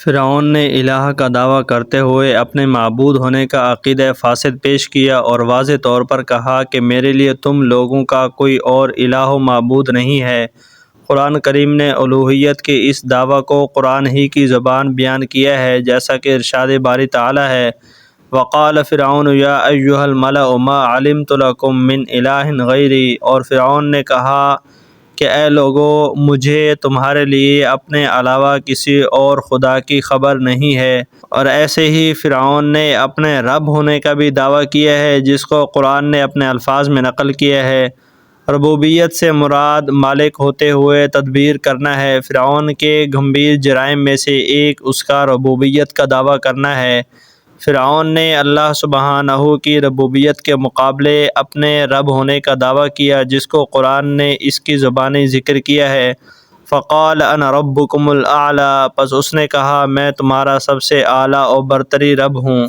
فرعون نے الہ کا دعویٰ کرتے ہوئے اپنے معبود ہونے کا عقیدہ فاسد پیش کیا اور واضح طور پر کہا کہ میرے لیے تم لوگوں کا کوئی اور الہ و معبود نہیں ہے۔ قرآن کریم نے الوہیت کے اس دعویٰ کو قرآن ہی کی زبان بیان کیا ہے، جیسا کہ ارشاد باری تعالیٰ ہے وَقَالَ فِرْعَوْنُ يَا أَيُّهَا الْمَلَأُ مَا عَلِمْتُ لَكُم مِّنْ إِلَٰهٍ غَيْرِي، اور فرعون نے کہا کہ اے لوگو، مجھے تمہارے لیے اپنے علاوہ کسی اور خدا کی خبر نہیں ہے۔ اور ایسے ہی فرعون نے اپنے رب ہونے کا بھی دعویٰ کیا ہے، جس کو قرآن نے اپنے الفاظ میں نقل کیا ہے۔ ربوبیت سے مراد مالک ہوتے ہوئے تدبیر کرنا ہے۔ فرعون کے گمبھیر جرائم میں سے ایک اس کا ربوبیت کا دعویٰ کرنا ہے۔ فرعون نے اللہ سبحانہ کی ربوبیت کے مقابلے اپنے رب ہونے کا دعویٰ کیا، جس کو قرآن نے اس کی زبانی ذکر کیا ہے فقال انا ربکم الاعلی، پس اس نے کہا میں تمہارا سب سے اعلیٰ اور برتری رب ہوں۔